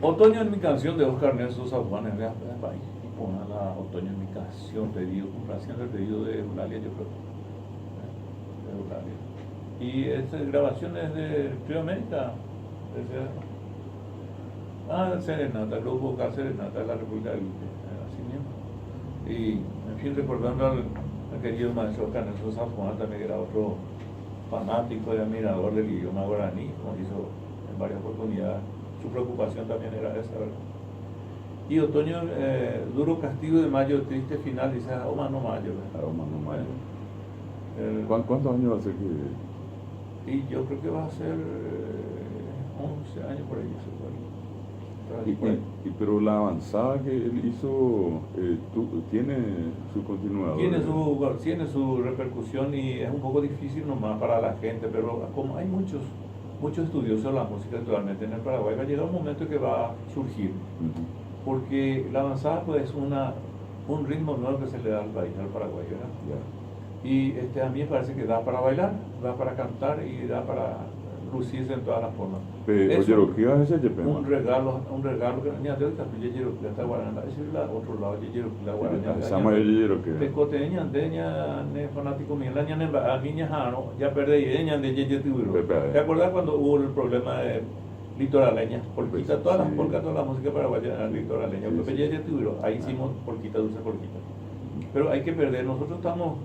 Otoño en mi canción de Oscar Nelson Juan y pongan la Otoño en mi canción, pedido, complaciendo el pedido de Eulalia, yo creo. De Eulalia. Y esta grabación es de Trio América. Serenata, el grupo vocal Serenata de la República del así mismo. Y, en fin, recordando al querido maestro Oscar Nelson Juan, también que era otro fanático y admirador del idioma guaraní, como hizo en varias oportunidades. Su preocupación también era esa, ¿verdad? Y otoño, duro castigo de mayo, triste final, dice Omano Mayo. Omano Mayo. ¿Cuántos años va a ser que...? Y yo creo que va a ser 11 años por ahí. Pero la avanzada que él hizo tiene su continuador. Tiene su repercusión y es un poco difícil nomás para la gente, pero como hay muchos estudiosos de la música actualmente en el Paraguay, va a llegar un momento que va a surgir, porque la avanzada pues es un ritmo nuevo que se le da al país, al Paraguay, ¿verdad? Y a mí me parece que da para bailar, da para cantar y da para lucirse en todas las formas. Es un regalo que ni antes de está guaranda, es el otro lado la guaranda. Sama que pecoteña ne fanático mío, la niña jaro, ya perdí ella de Yeyetiburo. ¿Te acuerdas cuando hubo el problema de litoraleña? Polquita, todas las polcas, toda la música paraguaya era litoraleña. Ahí hicimos polquita, dulce polquita. Pero hay que perder, nosotros estamos.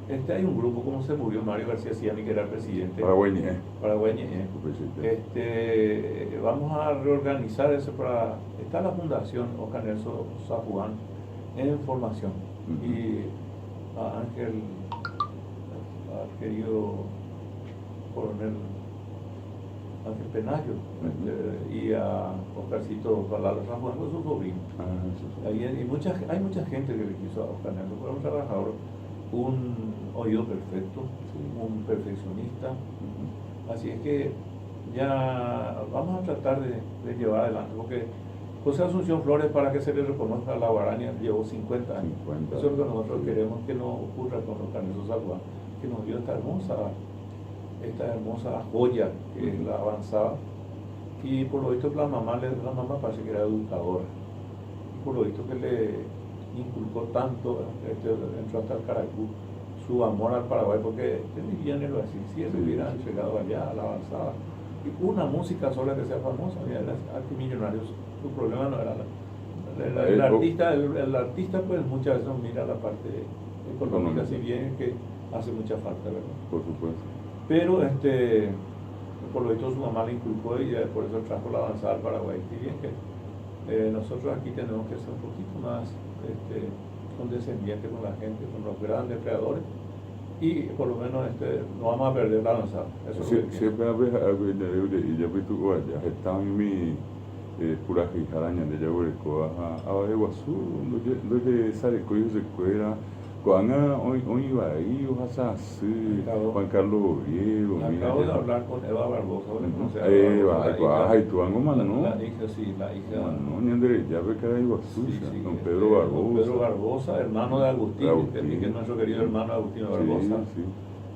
Hay un grupo, como se murió Mario García Ciani, que era el presidente. Paraguañe. Vamos a reorganizar eso para... Está la Fundación Oscar Nelson Juan en formación. Y a Ángel, al querido coronel Ángel Penayo, y a Oscarcito Palala San Juan, con su sobrino. Hay mucha gente que le quiso a Oscar Nelson, fue un trabajador, un oído perfecto, un perfeccionista. Así es que ya vamos a tratar de llevar adelante, porque José Asunción Flores, para que se le reconozca a la guaraña, llevó 50 años. Eso es lo que nosotros queremos que no ocurra con los Carneros Salva, que nos dio esta hermosa joya que es la avanzada. Y por lo visto la mamá parece que era educadora. Y por lo visto que le inculcó tanto, entró hasta el Caracú, su amor al Paraguay, porque vivían en Brasil, si él hubiera llegado allá a la avanzada. Y una música sola que sea famosa, era multimillonario, su problema no era el artista pues muchas veces mira la parte económica, si bien que hace mucha falta, ¿verdad? Por supuesto. Pero por lo visto su mamá le inculcó y por eso trajo la avanzada al Paraguay. Si bien que nosotros aquí tenemos que ser un poquito más condescendientes con la gente, con los grandes creadores, y por lo menos no vamos a perder la avanzada. Siempre ya está en mi pura jaraña de Yaguarecoa a Iguazú, lo de Sarecoyo se cuera. Cuando hoy iba ahí, Juan Carlos Oviedo. Acabo de hablar con Eva Barbosa. La hija. No, ni Andrés, ya ve que era Iguazú, don Pedro Barbosa. Pedro Barbosa, hermano de Agustín, que es nuestro querido hermano Agustín Barbosa.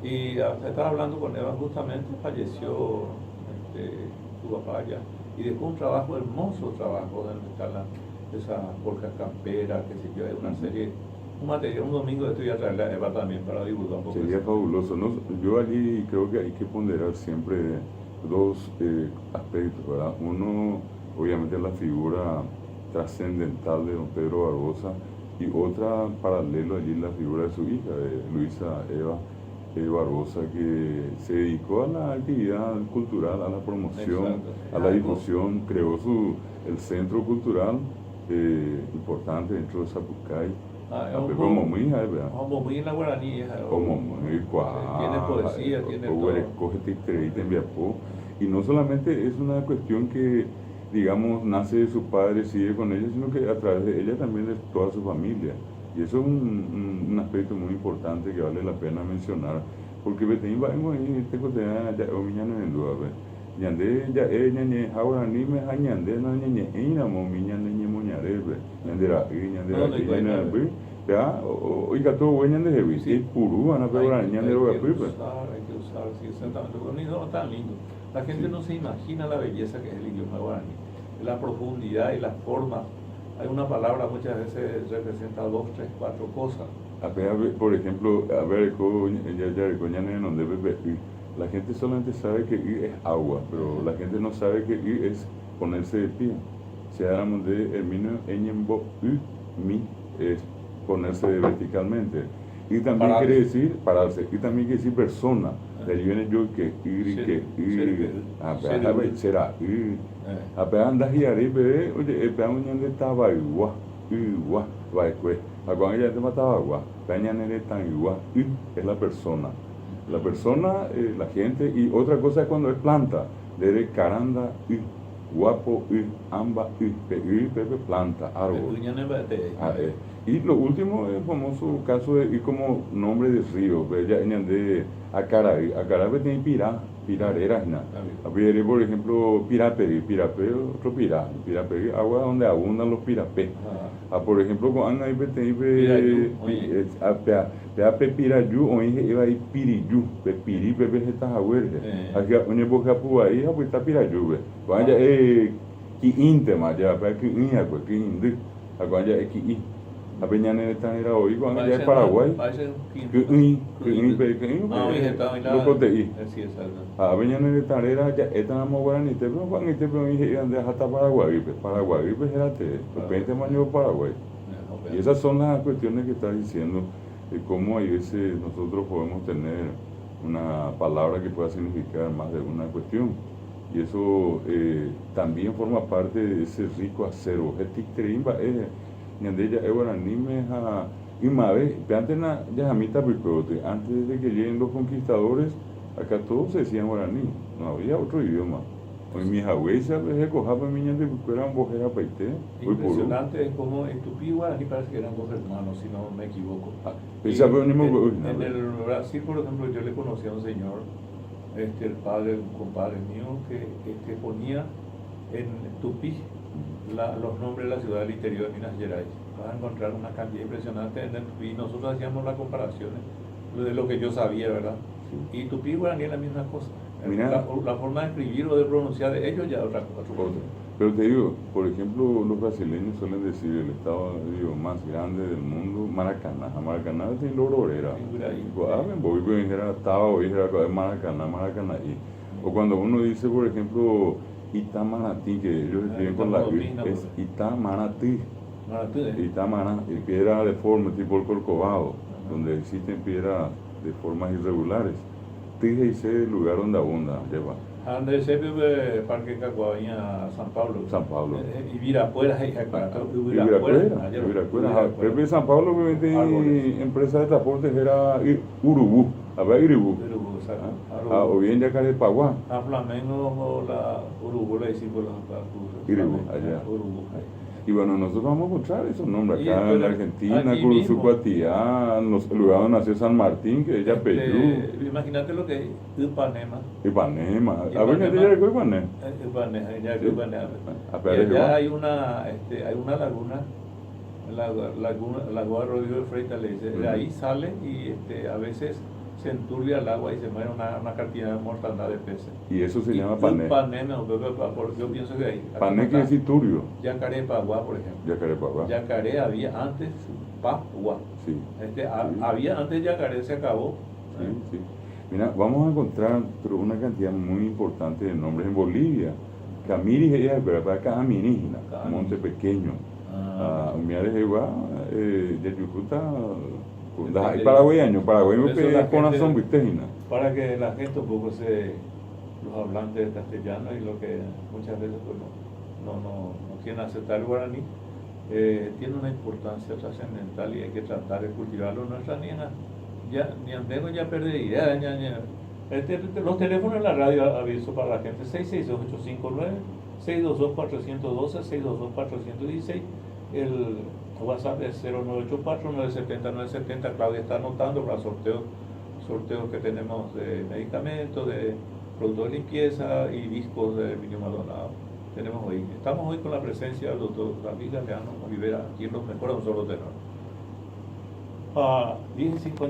Y estaba hablando con Eva, justamente falleció su papá allá. Y dejó un hermoso trabajo, donde está esa polca campera, que se lleva una serie. Un material, un domingo de esto voy a traerle a Eva también para divulgar un poco. Sería fabuloso, ¿no? Yo allí creo que hay que ponderar siempre dos aspectos, ¿verdad? Uno, obviamente, la figura trascendental de don Pedro Barbosa, y otra, paralelo allí, la figura de su hija, de Luisa Eva Barbosa, que se dedicó a la actividad cultural, a la promoción, a la difusión, creó el centro cultural importante dentro de Zapucay. Como muy en la guaraní, tiene poesía, tiene todo. Y no solamente es una cuestión que, digamos, nace de su padre, sigue con ella, sino que a través de ella también de toda su familia. Y eso es un aspecto muy importante que vale la pena mencionar, porque ya Ñande ya ñañe ahora ni me ñande no ñañe ina mo mi ñande ñe moñarebe ñandera ñande ya oiga todo ñande heavy sí puru ana pero ñande lo hay que usar, sí, exactamente, un idioma tan lindo. La gente no se imagina la belleza que es el idioma guaraní. la profundidad y la forma. Hay una palabra muchas veces representa 2, 3, 4 cosas. Por ejemplo, la gente solamente sabe que I es agua, pero la gente no sabe que I es ponerse de pie. Si hablamos de Herminio Eñembo mi es ponerse verticalmente. Y también quiere decir pararse, y también quiere decir persona. De ahí viene yo que será apenas andas y ahí bebé, oye, apenas de tabagua, cuando ella te mataba agua, es la persona. La persona, la gente, y otra cosa es cuando es planta, de caranda, guapo, amba, pepe, planta, árbol. Y lo último es el famoso caso de como nombre de río, bella de Acaray tiene pirarera, por ejemplo, pirapé, otro pirapé, agua donde abundan los pirapé. Por ejemplo, cuando hay pirayú, o iba ahí piriyú, piri, pepe, estas aguerres. Aquí, oye, boca ahí, pues está pirayú, cuando ya es que íntema, ya, para que inja, pues, que indi, cuando ya es que a Peñana en esta era hoy, cuando ya es Paraguay, lo coteí. A Peñana en esta era, ya estábamos guaraní, pero cuando pero dije, ande hasta Paraguay, pues era te, 20 años Paraguay. Y esas son las cuestiones que estás diciendo, de cómo hay veces nosotros podemos tener una palabra que pueda significar más de una cuestión. Y eso también forma parte de ese rico acero. Ñandella guaraní antes de que lleguen los conquistadores, acá todos se decían guaraní, no había otro idioma. Hoy mis abuelas recojaban mi ñande eran bojera paité. Impresionante es como en Tupí y Guaraní parece que eran 2 hermanos, si no me equivoco. En el Brasil, por ejemplo, yo le conocí a un señor, un compadre mío, que ponía en Tupí los nombres de la ciudad del interior de Minas Gerais. Vas a encontrar una cantidad impresionante en el Tupí. Nosotros hacíamos las comparaciones de lo que yo sabía, ¿verdad? Y Tupí y Guaraní es la misma cosa. La forma de escribir o de pronunciar de ellos ya es otra cosa. Pero te digo, por ejemplo, los brasileños suelen decir el estado más grande del mundo, Maracaná. Maracaná es el Aurorera. Maracaná. O cuando uno dice, por ejemplo, Itamanatí, que ellos escriben con la I, es Itamanatí. Itamana, piedra deforme, tipo el Corcovado, donde existen piedras de formas irregulares. Tije y sé el lugar donde abunda, lleva. Donde se vive Parque Caguaña, San Pablo. Y Virapuera, Pepe San Pablo, empresa de transportes era Urubú, había Iribú. O bien Yacarepaguá. A Flamengo o la Urubú le decimos Iribú, allá. Y bueno, nosotros vamos a encontrar esos nombres acá en Argentina, Curuzucuatiá, el lugar donde nació San Martín, que es Yapeyú. Imagínate lo que es Ipanema. A ver, ¿ya llegó Ipanema? Allá hay una laguna, Lagoa Rodrigo de Freitas, le dice, de ahí sale y a veces se enturbia el agua y se muere una cantidad de mortandad de peces. Y eso se llama Pané. Yo pienso que ahí. Pané quiere decir turbio. Yacarepaguá, por ejemplo. Yacaré había antes, Paguá. Sí. Había antes Yacaré, se acabó. Sí. Mira, vamos a encontrar una cantidad muy importante de nombres en Bolivia. Camiris es Camirígena, Monte Pequeño. Umiares Iguá, Yayucuta. Paraguayo para que la gente un poco los hablantes de castellano y lo que muchas veces pues, no quieren aceptar el guaraní, tiene una importancia trascendental y hay que tratar de cultivarlo en nuestra niña. Ni andemos ya perdería. Los teléfonos en la radio aviso para la gente: 662-859, 622-412, 622-416. El WhatsApp es 0984-970-970. Claudia está anotando para sorteos que tenemos de medicamentos, de productos de limpieza y discos de Herminio Maldonado. Estamos hoy con la presencia del doctor David Galeano Olivera, aquí en Los Mejores, un solo tenor. 10:50.